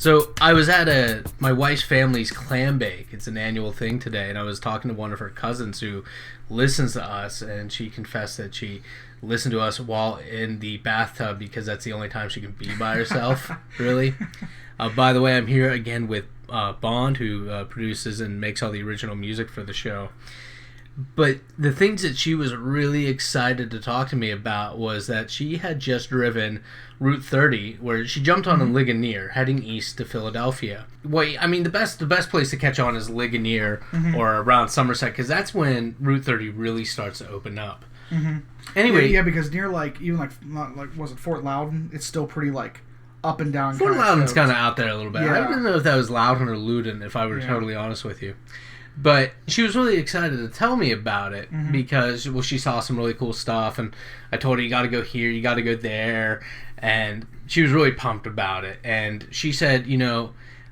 So I was at my wife's family's clam bake. It's an annual thing today, and I was talking to one of her cousins who listens to us, and she confessed that she listened to us while in the bathtub because that's the only time she can be by herself, really. By the way, I'm here again with Bond, who produces and makes all the original music for the show. But the things that she was really excited to talk to me about was that she had just driven Route 30, where she jumped on in Ligonier, heading east to Philadelphia. Well, I mean, the best place to catch on is Ligonier or around Somerset, because that's when Route 30 really starts to open up. Anyway, yeah, because near was it Fort Loudon? It's still pretty up and down. Fort Loudon's kind of out there a little bit. Yeah. I don't know if that was Loudon or Loudon, if I were totally honest with you. But she was really excited to tell me about it because, well, she saw some really cool stuff, and I told her, you got to go here, you got to go there, and she was really pumped about it. And she said,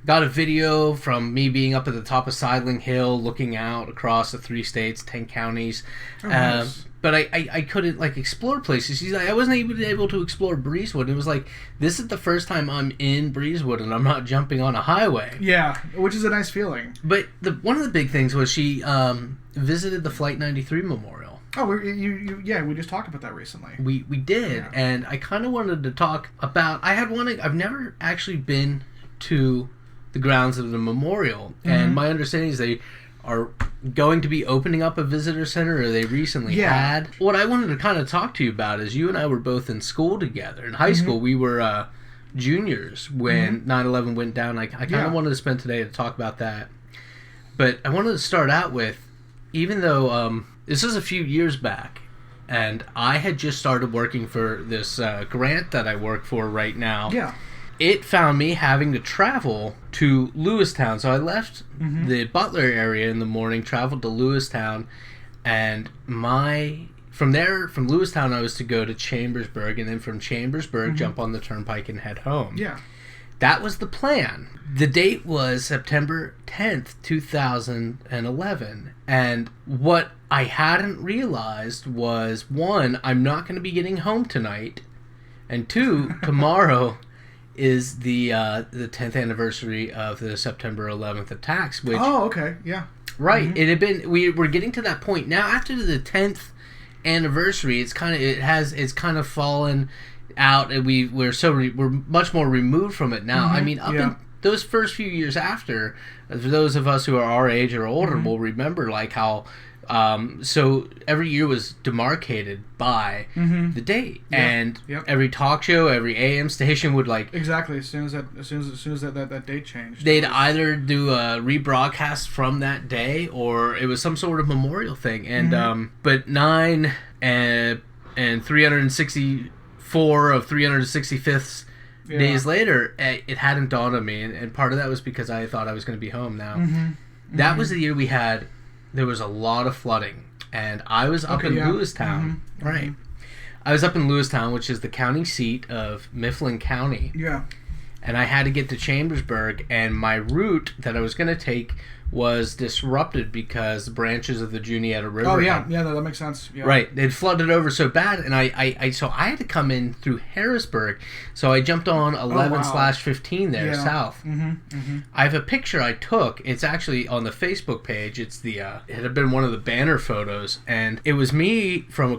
got a video from me being up at the top of Sidling Hill, looking out across the 3 states, 10 counties. Nice. But I couldn't explore places. She's like, I wasn't even able to explore Breezewood. It was like, this is the first time I'm in Breezewood and I'm not jumping on a highway. Yeah, which is a nice feeling. But one of the big things was she visited the Flight 93 Memorial. Oh, we just talked about that recently. We did, and I kind of wanted to talk about. I've never actually been to the grounds of the memorial, and my understanding is they are going to be opening up a visitor center, or they recently had. What I wanted to kind of talk to you about is you and I were both in school together. In high school, we were juniors when 9/11 went down. I kind of wanted to spend today to talk about that. But I wanted to start out with, even though this was a few years back, and I had just started working for this grant that I work for right now. Yeah. It found me having to travel to Lewistown. So I left the Butler area in the morning, traveled to Lewistown, and from Lewistown I was to go to Chambersburg, and then from Chambersburg jump on the turnpike and head home. Yeah. That was the plan. The date was September 10th, 2011. And what I hadn't realized was, 1, I'm not going to be getting home tonight, and 2, tomorrow is the 10th anniversary of the September 11th attacks. Which, oh, okay, yeah. Right. It had been. We're getting to that point now. After the 10th anniversary, it's kind of fallen out, and we're much more removed from it now. I mean, in those first few years after, for those of us who are our age or older will remember how. So every year was demarcated by the date, and every talk show, every AM station would exactly as soon as that date changed, they'd either do a rebroadcast from that day, or it was some sort of memorial thing. And but 9 and 364 of 365th days later, it hadn't dawned on me, and part of that was because I thought I was going to be home now. That was the year we had. There was a lot of flooding, and I was up in Lewistown. Right. I was up in Lewistown, which is the county seat of Mifflin County. Yeah. And I had to get to Chambersburg, and my route that I was going to take was disrupted because the branches of the Juniata River. Oh, yeah. Yeah, that makes sense. Yeah. Right. They'd flooded over so bad, and so I had to come in through Harrisburg. So I jumped on 11/15 there, south. I have a picture I took. It's actually on the Facebook page. It's it had been one of the banner photos, and it was me from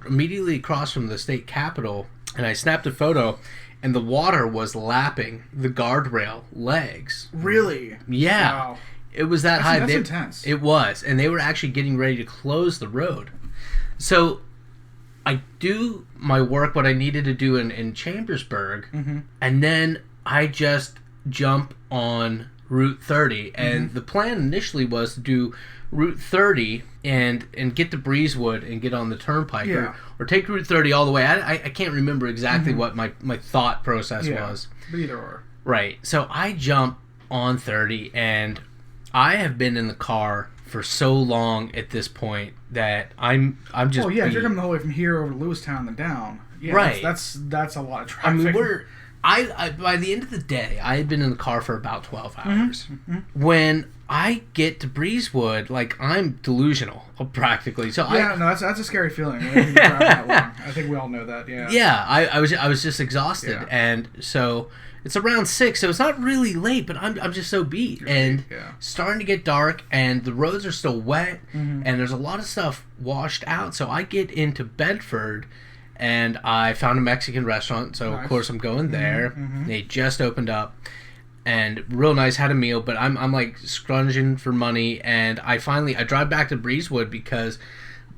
immediately across from the state capitol, and I snapped a photo, and the water was lapping the guardrail legs. Really? Yeah. Wow. It was that high. That's intense. It was, and they were actually getting ready to close the road. So I do my work, what I needed to do in Chambersburg, and then I just jump on Route 30. And the plan initially was to do Route 30 and get to Breezewood and get on the turnpike, or take Route 30 all the way. I can't remember exactly what my thought process was. Either or. Right. So I jump on 30, and I have been in the car for so long at this point that I'm just. Oh yeah, if you're coming the whole way from here over to Lewistown and down. Yeah, right. That's a lot of traffic. I mean, I by the end of the day, I had been in the car for about 12 hours. When I get to Breezewood, like, I'm delusional, practically. So no, that's a scary feeling. When you drive that long. I think we all know that. Yeah. Yeah, I was just exhausted, and so it's around 6, so it's not really late, but I'm just so beat, and starting to get dark, and the roads are still wet, and there's a lot of stuff washed out. So I get into Bedford, and I found a Mexican restaurant. So of course I'm going there. They just opened up. And real nice, had a meal, but I'm like scrunging for money, and I drive back to Breezewood because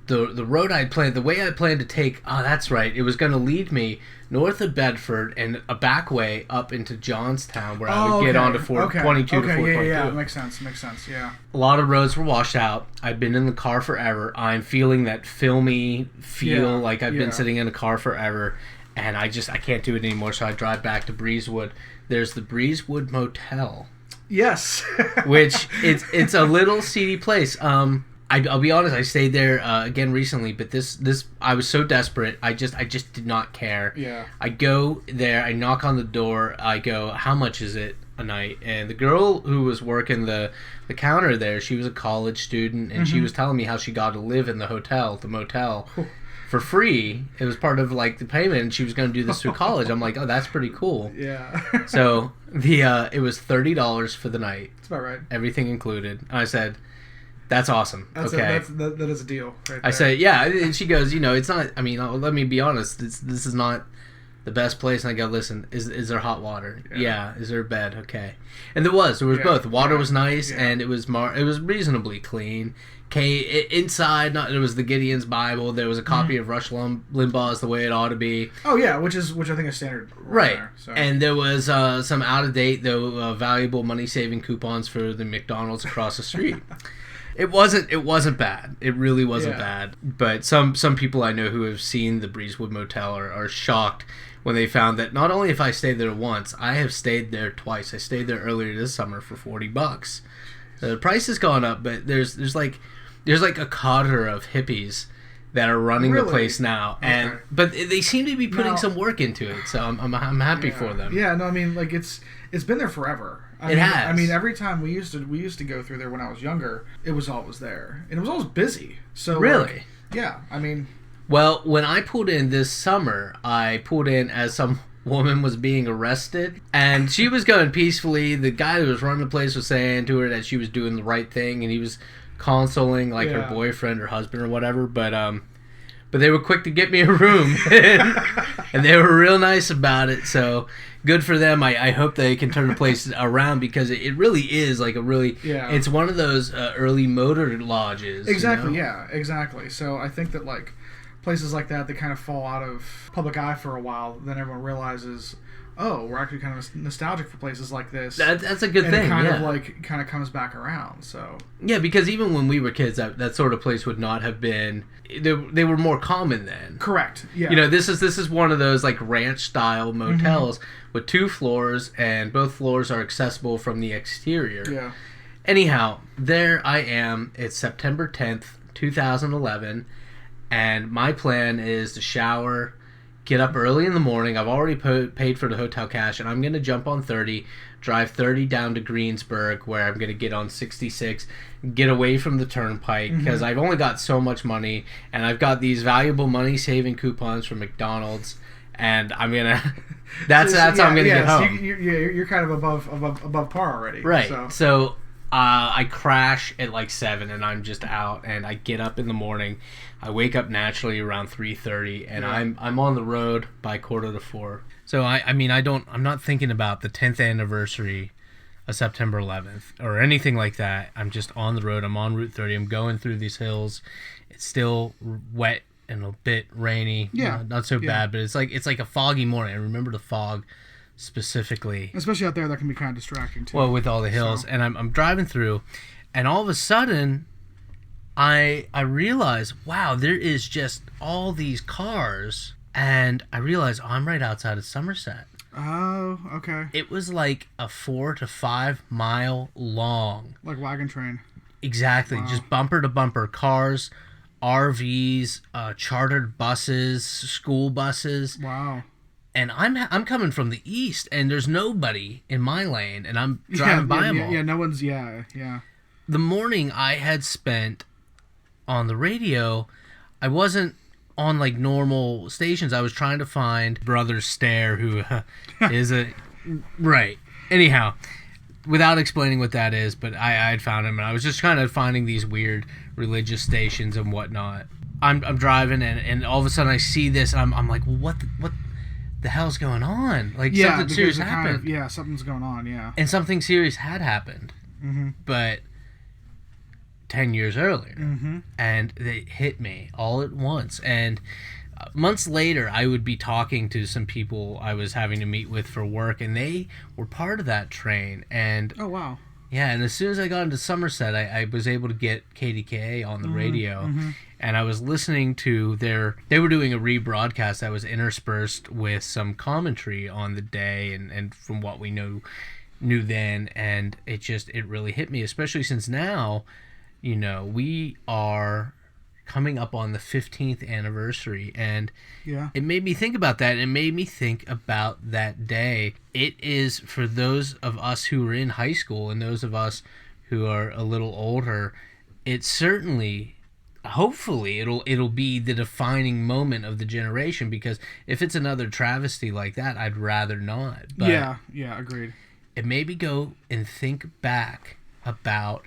the road the way I planned to take, that's right, it was going to lead me north of Bedford and a back way up into Johnstown where I would get onto 422 to 422. Yeah, makes sense, yeah. A lot of roads were washed out. I've been in the car forever. I'm feeling that filmy feel, like I've been sitting in a car forever, and I can't do it anymore, so I drive back to Breezewood. There's the Breezewood Motel. Yes. Which, it's a little seedy place. I'll be honest, I stayed there again recently, but this I was so desperate, I just did not care. Yeah. I go there, I knock on the door, I go, how much is it a night? And the girl who was working the counter there, she was a college student, and she was telling me how she got to live in the motel, for free. It was part of like the payment, and she was going to do this through college. I'm like, oh, that's pretty cool. Yeah. So it was $30 for the night. That's about right. Everything included. And I said, that's awesome. That is a deal. Right there. I said, yeah, and she goes, it's not. I mean, let me be honest. This is not the best place. And I go, listen, is there hot water? Yeah. Is there a bed? Okay. And there was both. The water was nice, and it was reasonably clean. Inside, it was the Gideon's Bible. There was a copy of Rush Limbaugh's The Way It Ought to Be. Oh yeah, which I think is standard. Right. There, so. And there was some out of date though valuable money saving coupons for the McDonald's across the street. It wasn't bad. It really wasn't bad. But some people I know who have seen the Breezewood Motel are shocked when they found that not only if I stayed there once, I have stayed there twice. I stayed there earlier this summer for $40. The price has gone up, but there's like a cadre of hippies that are running the place now, but they seem to be putting some work into it. So I'm happy for them. Yeah, no, I mean, like it's been there forever. It has. I mean, every time we used to go through there when I was younger, it was always there, and it was always busy. So really, yeah, I mean, well, when I pulled in this summer, I pulled in as some woman was being arrested, and she was going peacefully. The guy who was running the place was saying to her that she was doing the right thing, and he was consoling like her boyfriend or husband or whatever, but they were quick to get me a room, and they were real nice about it, so good for them. I hope they can turn the place around, because it really is like it's one of those early motor lodges. Exactly, exactly. So I think that like places like that kind of fall out of public eye for a while, then everyone realizes, oh, we're actually kind of nostalgic for places like this. That's a good thing. It kind of comes back around. So yeah, because even when we were kids, that sort of place would not have been. They were more common then. Correct. Yeah. This is one of those like ranch style motels with 2 floors, and both floors are accessible from the exterior. Yeah. Anyhow, there I am. It's September 10th, 2011, and my plan is to shower, get up early in the morning. I've already paid for the hotel cash, and I'm going to jump on 30, drive 30 down to Greensburg, where I'm going to get on 66, get away from the turnpike, because I've only got so much money, and I've got these valuable money-saving coupons from McDonald's, and I'm going to... That's how I'm going to get home. So you're kind of above par already. Right. So I crash at like 7, and I'm just out, and I get up in the morning. I wake up naturally around 3:30, and I'm on the road by 3:45. So I'm not thinking about the 10th anniversary of September 11th or anything like that. I'm just on the road. I'm on Route 30. I'm going through these hills. It's still wet and a bit rainy. Yeah, not so bad, but it's like a foggy morning. I remember the fog specifically, especially out there. That can be kind of distracting too. Well, with all the hills, and I'm driving through, and all of a sudden, I realize, wow, there is just all these cars, and I realize I'm right outside of Somerset. Oh, okay. It was like a 4 to 5 mile long, like wagon train. Exactly, wow. Just bumper to bumper cars, RVs, chartered buses, school buses. Wow. and I'm coming from the east, and there's nobody in my lane, and I'm driving by them all. Yeah, no one's, yeah. The morning I had spent on the radio, I wasn't on like normal stations. I was trying to find Brother Stare, who is a... Right. Anyhow, without explaining what that is, but I had found him, and I was just kind of finding these weird religious stations and whatnot. I'm driving, and all of a sudden I see this, and I'm like, well, what the hell's going on? Like, something serious happened. Something's going on, yeah. And something serious had happened. Mm-hmm. But 10 years earlier. Mm-hmm. And it hit me all at once. And months later, I would be talking to some people I was having to meet with for work, and they were part of that train. And oh, wow. Yeah, and as soon as I got into Somerset, I was able to get KDKA on the radio, and I was listening to they were doing a rebroadcast that was interspersed with some commentary on the day and from what we knew then, and it really hit me, especially since now, we are coming up on the 15th anniversary, and it made me think about that. It made me think about that day. It is, for those of us who are in high school and those of us who are a little older, it certainly, hopefully, it'll be the defining moment of the generation, because if it's another travesty like that, I'd rather not. But yeah, agreed. It made me go and think back about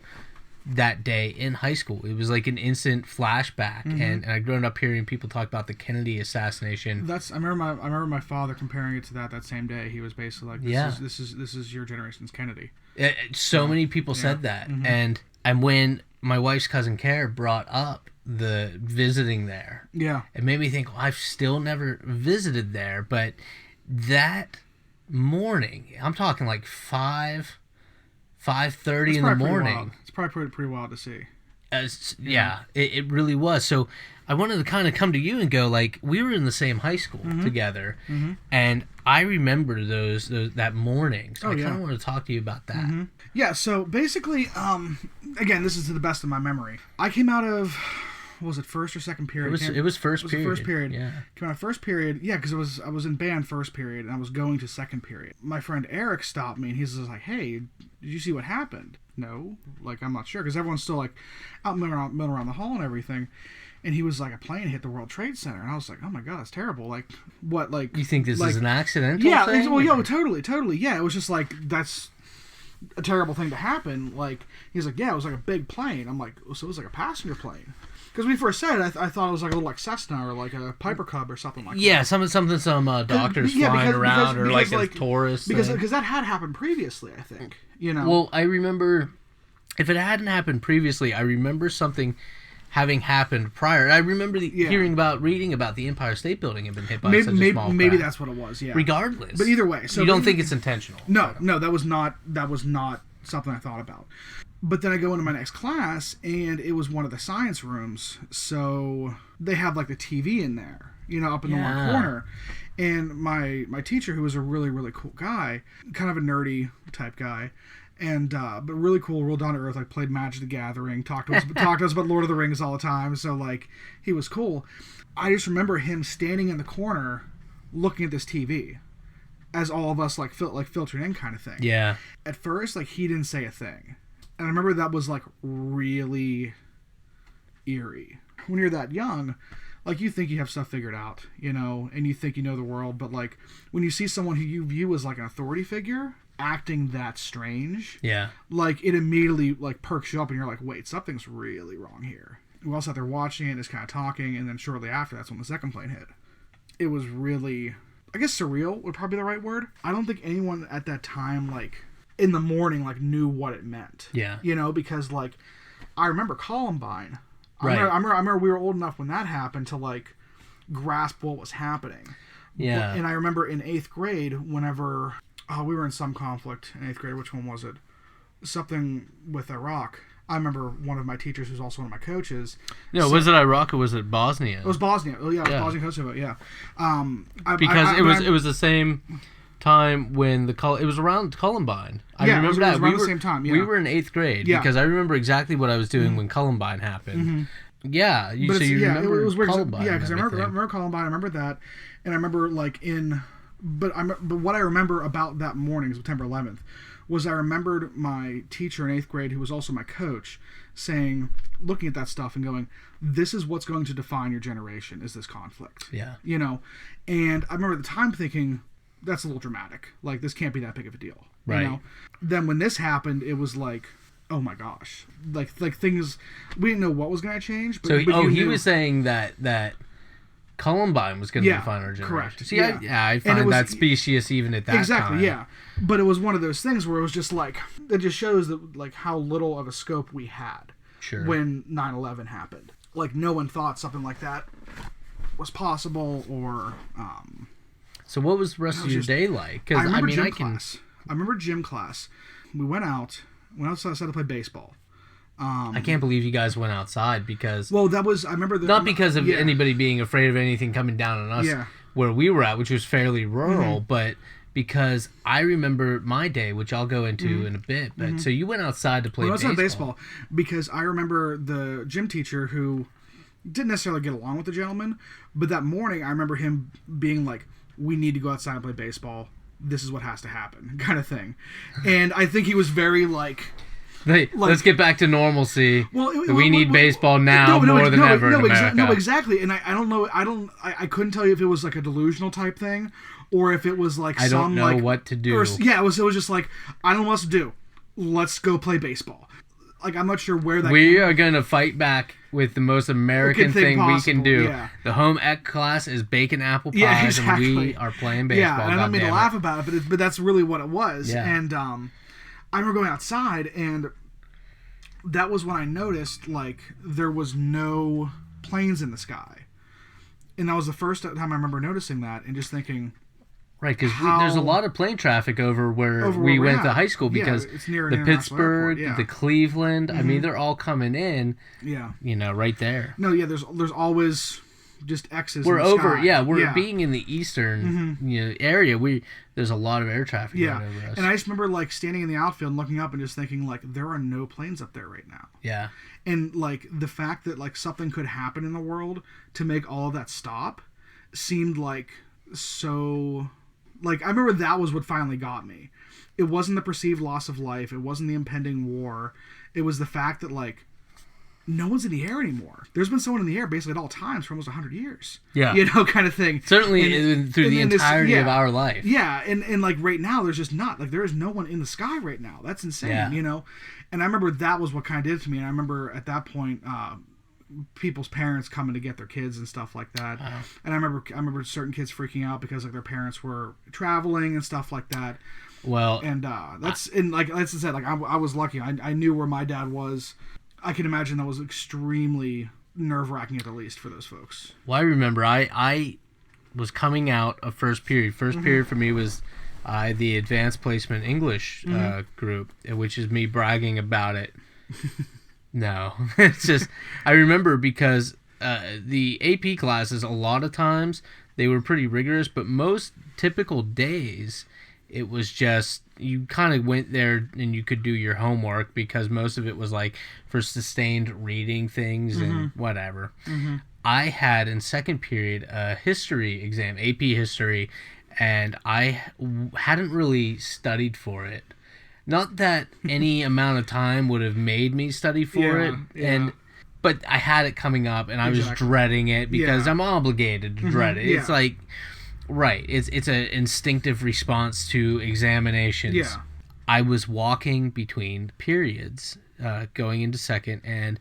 that day in high school. It was like an instant flashback, and I grown up hearing people talk about the Kennedy assassination. I remember my father comparing it to that same day. He was basically like, this is your generation's Kennedy. So many people said that, and when my wife's cousin Care brought up the visiting there, it made me think, well, I've still never visited there, but that morning, I'm talking like 5:30 in the morning. It's probably pretty wild to see. It really was. So I wanted to kind of come to you and go, like, we were in the same high school together, and I remember that morning. So I kind of want to talk to you about that. Yeah. So basically, again, this is to the best of my memory. I came out of, what was it, first or second period? It was first period. First period. Yeah. Came out of first period. Yeah, because I was in band first period, and I was going to second period. My friend Eric stopped me, and he's just like, "Hey, did you see what happened?" No, like, I'm not sure, because everyone's still like out milling around the hall and everything. And he was like, a plane hit the World Trade Center, and I was like, oh my god, that's terrible. Like, what? Like, you think this is an accidental thing? Yeah, well, totally. Yeah, it was just like, that's a terrible thing to happen. Like, he's like, yeah, it was like a big plane. I'm like, so it was like a passenger plane. Because when he first said it, I thought it was like a little like Cessna or like a Piper Cub or something like that. Yeah, some doctors flying around, or like a Taurus. Because that had happened previously, I think. Well, I remember, if it hadn't happened previously, I remember something having happened prior. I remember reading about the Empire State Building had been hit by such a small craft. Maybe that's what it was. Yeah. Regardless, but either way, so you don't think it's intentional? No, that was not something I thought about. But then I go into my next class, and it was one of the science rooms. So they have like the TV in there, up in the one corner. And my teacher, who was a really, really cool guy, kind of a nerdy type guy, and but really cool, real down to earth, like played Magic the Gathering, talked to us about Lord of the Rings all the time. So like, he was cool. I just remember him standing in the corner, looking at this TV, as all of us like filtered in, kind of thing. Yeah. At first, like, he didn't say a thing, and I remember that was like really eerie. When you're that young, like, you think you have stuff figured out, and you think you know the world, but like, when you see someone who you view as like an authority figure acting that strange, like, it immediately like perks you up, and you're like, wait, something's really wrong here. We all sat there watching it, just kind of talking, and then shortly after, that's when the second plane hit. It was really, I guess surreal would probably be the right word. I don't think anyone at that time, like, in the morning, like, knew what it meant. Yeah. Because, like, I remember Columbine. Right. I remember we were old enough when that happened to, like, grasp what was happening. Yeah. And I remember in 8th grade, whenever we were in some conflict in 8th grade. Which one was it? Something with Iraq. I remember one of my teachers, who's also one of my coaches. No, was it Iraq or was it Bosnia? It was Bosnia. Oh yeah, it was Bosnia Kosovo. Yeah. Because it was the same time when it was around Columbine. I remember that. It was around the same time. Yeah. We were in 8th grade because I remember exactly what I was doing when Columbine happened. Mm-hmm. Yeah, you remember it was weird. Columbine? Yeah, because I remember Columbine. I remember that, and I remember like in But what I remember about that morning, September 11th, was I remembered my teacher in 8th grade, who was also my coach, saying, looking at that stuff and going, this is what's going to define your generation, is this conflict. Yeah. You know? And I remember at the time thinking, that's a little dramatic. Like, this can't be that big of a deal. Right. You know? Then when this happened, it was like, oh my gosh. Like things, we didn't know what was going to change. But, So, but he was saying that Columbine was going to define our generation. Correct. See, I find that specious even at that time. Exactly, yeah. But it was one of those things where it was just like, it just shows that like how little of a scope we had when 9/11 happened. Like, no one thought something like that was possible, or... So what was the rest of your day like? Because I remember class. I remember gym class. We went outside to play baseball. I can't believe you guys went outside because... Well, that was... I remember... Not because of anybody being afraid of anything coming down on us where we were at, which was fairly rural, but because I remember my day, which I'll go into in a bit. But so you went outside to play baseball. Because I remember the gym teacher who didn't necessarily get along with the gentleman, but that morning I remember him being like, we need to go outside and play baseball. This is what has to happen, kind of thing. And I think he was very like... let's get back to normalcy. We need baseball now more than ever in America. No, exactly. And I don't know. I couldn't tell you if it was like a delusional type thing, or if it was like I don't know what to do. It was just like, I don't know what to do. Let's go play baseball. Like, I'm not sure where that. We are going to fight back with the most American thing we can do. Yeah. The home ec class is bacon apple pies, exactly. and we are playing baseball. Yeah, and I don't mean to laugh about it, but that's really what it was. Yeah. And I remember going outside, and that was when I noticed, like, there was no planes in the sky. And that was the first time I remember noticing that and just thinking... Right, because there's a lot of plane traffic over where we went to high school because it's near the Pittsburgh, the Cleveland, I mean, they're all coming in, right there. No, there's always... just X's. We're in the over, sky. We're being in the eastern area. There's a lot of air traffic right over us. And I just remember like standing in the outfield and looking up and just thinking like there are no planes up there right now. Yeah. And like the fact that like something could happen in the world to make all of that stop seemed like so. Like I remember that was what finally got me. It wasn't the perceived loss of life. It wasn't the impending war. It was the fact that like. No one's in the air anymore. There's been someone in the air basically at all times for almost 100 years. Yeah. Kind of thing. Certainly through the entirety of our life. Yeah, and like right now, there's just not. Like there is no one in the sky right now. That's insane, And I remember that was what kind of did it to me. And I remember at that point, people's parents coming to get their kids and stuff like that. Wow. And I remember certain kids freaking out because like their parents were traveling and stuff like that. Well. And like I said, like I was lucky. I knew where my dad was. I can imagine that was extremely nerve-wracking at the least for those folks. Well, I remember I was coming out of first period. First period for me was the advanced placement English group, which is me bragging about it. No, it's just I remember because the AP classes a lot of times they were pretty rigorous, but most typical days it was just you kind of went there and you could do your homework because most of it was like for sustained reading things and whatever. I had in second period a history exam, AP history, and I hadn't really studied for it. Not that any amount of time would have made me study for it, but I had it coming up and I was dreading it because I'm obligated to dread it. It's like... Right. It's an instinctive response to examinations. Yeah. I was walking between periods, going into second, and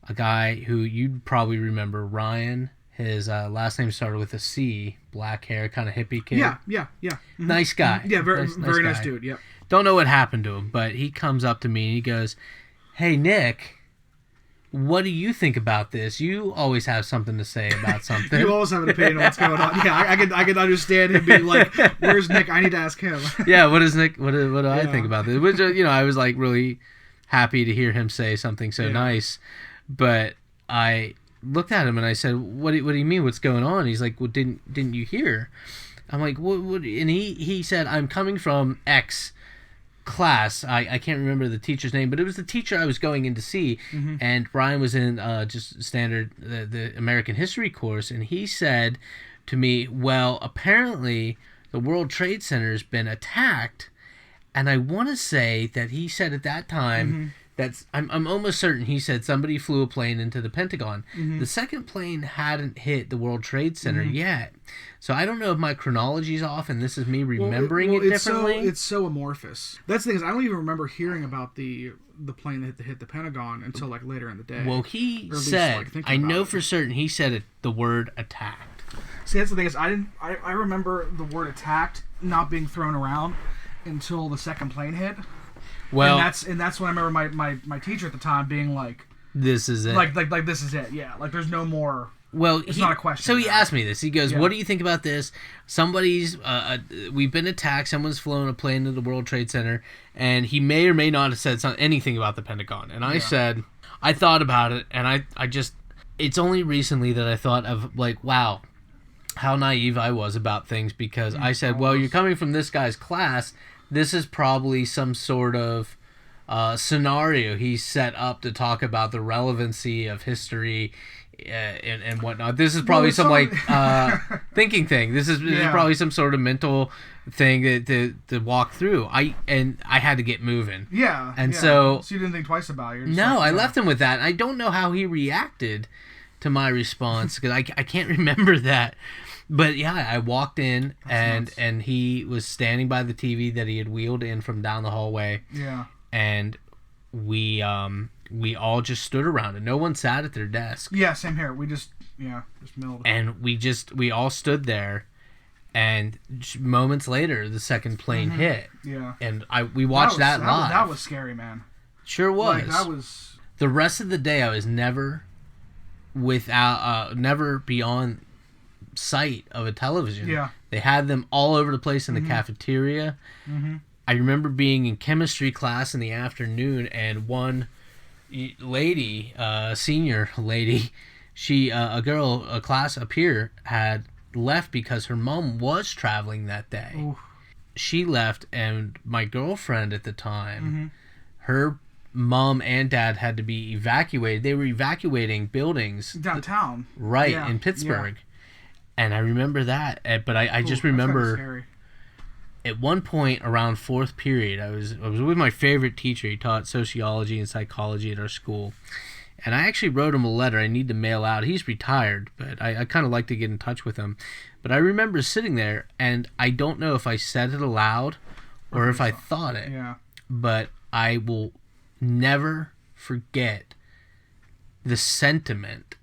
a guy who you'd probably remember, Ryan. His last name started with a C, black hair, kind of hippie kid. Yeah. Nice guy. Yeah, very nice nice dude, yeah. Don't know what happened to him, but he comes up to me and he goes, "Hey, Nick, what do you think about this? You always have something to say about something." You always have an opinion on what's going on. Yeah, I can understand him being like, "Where's Nick? I need to ask him." Yeah, what is Nick? What do I think about this? Which I was like really happy to hear him say something so nice, but I looked at him and I said, "What do you mean? What's going on?" He's like, "Well, didn't you hear?" I'm like, "What?" And he said, "I'm coming from X class." I can't remember the teacher's name, but it was the teacher I was going in to see, and Ryan was in just standard the American history course, and he said to me, "Well, apparently the World Trade Center has been attacked. And I want to say that he said at that time, I'm almost certain he said somebody flew a plane into the Pentagon. The second plane hadn't hit the World Trade Center yet. So I don't know if my chronology's off and this is me remembering it differently. It's so amorphous. That's the thing is I don't even remember hearing about the plane that hit the Pentagon until like later in the day. Well, he said, I know for certain he said the word attacked. See, that's the thing is I remember the word attacked not being thrown around until the second plane hit. Well, and that's when I remember my teacher at the time being like, "This is it." Like this is it. Yeah. Like there's no more. Well, it's not a question. So he asked me this. He goes, "What do you think about this? Somebody's we've been attacked. Someone's flown a plane into the World Trade Center, and he may or may not have said anything about the Pentagon." And I said, I thought about it, and I just it's only recently that I thought of like, wow, how naive I was about things because I said, well, you're coming from this guy's class. This is probably some sort of scenario he set up to talk about the relevancy of history and whatnot. This is probably thinking thing. This is probably some sort of mental thing to walk through. I had to get moving. Yeah. And so you didn't think twice about it. No, I left him with that. I don't know how he reacted to my response because I can't remember that. But yeah, I walked in and he was standing by the TV that he had wheeled in from down the hallway. Yeah. And we all just stood around it. No one sat at their desk. Yeah, same here. We just milled. And we all stood there, and moments later, the second plane hit. Yeah. And we watched that live. That was scary, man. Sure was. Like, that was. The rest of the day, I was never beyond sight of a television. Yeah. They had them all over the place in the cafeteria. Mm-hmm. I remember being in chemistry class in the afternoon, and one lady, senior lady, a class up here had left because her mom was traveling that day. Oof. She left, and my girlfriend at the time, her mom and dad had to be evacuated. They were evacuating buildings downtown, in Pittsburgh. Yeah. And I remember that, but I just remember at one point around fourth period, I was with my favorite teacher. He taught sociology and psychology at our school, and I actually wrote him a letter I need to mail out. He's retired, but I kind of like to get in touch with him. But I remember sitting there, and I don't know if I said it aloud or if I thought it, but I will never forget the sentiment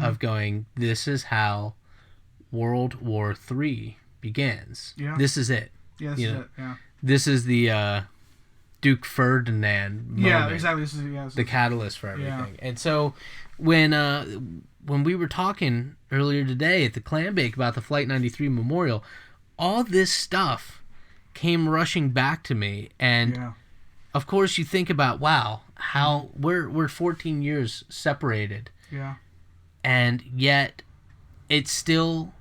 of going, this is how World War III begins. Yeah. This is it. Yeah, this is it. Yeah. This is the Duke Ferdinand moment. Yeah, exactly. This is the catalyst for everything. Yeah. And so when we were talking earlier today at the Clam Bake about the Flight 93 Memorial, all this stuff came rushing back to me, and of course you think about, wow, how we're 14 years separated. Yeah. And yet it's still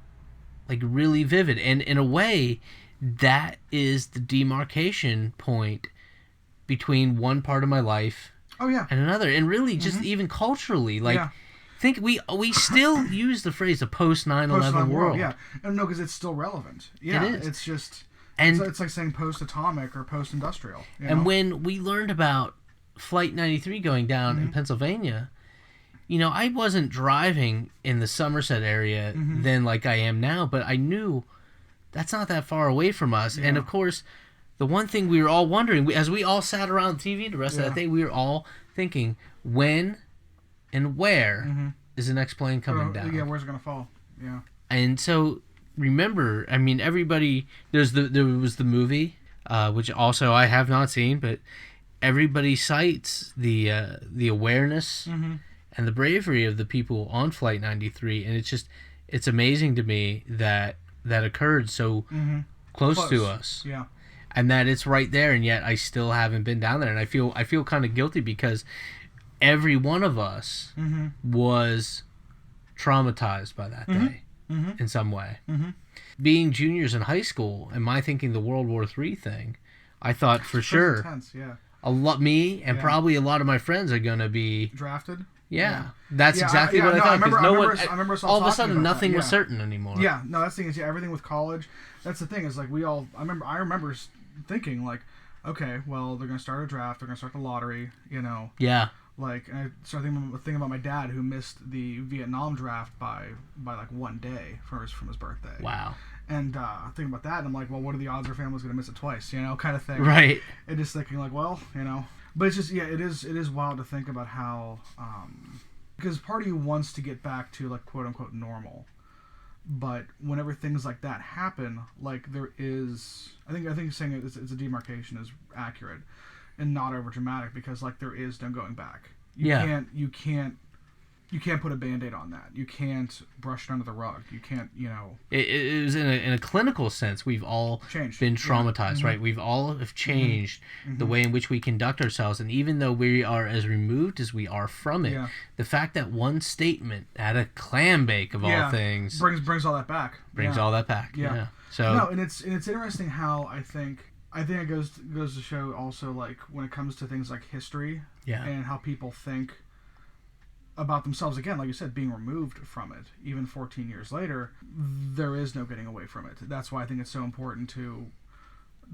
like really vivid, and in a way that is the demarcation point between one part of my life and another, and really just even culturally, like think we still use the phrase a post 9/11 world. Yeah, no, because it's still relevant. Yeah, it is. It's just it's like saying post atomic or post industrial. And when we learned about Flight 93 going down in Pennsylvania, I wasn't driving in the Somerset area then like I am now, but I knew that's not that far away from us. And of course, the one thing we were all wondering, as we all sat around the TV the rest of that day, we were all thinking, when and where is the next plane coming down? Yeah, where's it going to fall? Yeah. And so, remember, I mean, everybody, there was the movie, which also I have not seen, but everybody cites the awareness and the bravery of the people on Flight 93, and it's amazing to me that occurred so close to us. Yeah. And that it's right there, and yet I still haven't been down there, and I feel kind of guilty because every one of us was traumatized by that day in some way. Being juniors in high school, and my thinking the World War III thing, I thought for sure intense, me and probably a lot of my friends are going to be drafted. Yeah. That's Yeah, exactly yeah, what I no, thought. Because no one, I remember us all of a talking sudden, about nothing that, was yeah. certain anymore. Yeah, no, that's the thing is, yeah, everything with college. That's the thing is, like, I remember thinking, like, okay, well, they're gonna start a draft, they're gonna start the lottery, you know. Yeah. Like, and I started thinking about my dad who missed the Vietnam draft by like one day from his birthday. Wow. And thinking about that, and I'm like, well, what are the odds our family's gonna miss it twice, you know, kind of thing. Right. And just thinking like, well, you know, but it's just, yeah, it is wild to think about how because part of you wants to get back to, like, quote unquote normal, but whenever things like that happen, like, there is, I think saying it's a demarcation is accurate and not over dramatic, because, like, there is no going back. You can't put a Band-Aid on that. You can't brush it under the rug. You can't, you know. It was in a clinical sense. We've all Changed. been traumatized, Yeah. Mm-hmm. right? We've all have changed the way in which we conduct ourselves. And even though we are as removed as we are from it, Yeah. the fact that one statement at a clam bake of all things brings all that back. brings all that back. Yeah. So No, and it's interesting how I think it goes to show also, like, when it comes to things like history, and how people think about themselves, again, like you said, being removed from it, even 14 years later, there is no getting away from it. That's why I think it's so important to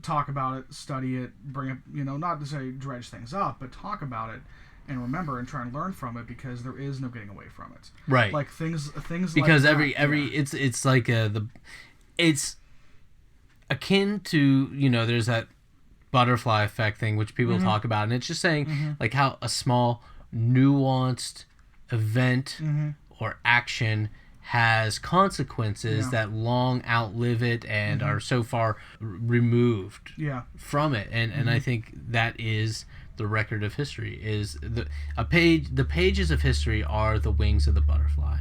talk about it, study it, bring it, you know, not to say dredge things up, but talk about it and remember and try and learn from it, because there is no getting away from it. right. Like things Because like every it's like it's akin to, you know, there's that butterfly effect thing which people talk about, and it's just saying like how a small nuanced event or action has consequences that long outlive it and are so far removed from it, and I think that is the record of history. Is the pages of history are the wings of the butterfly.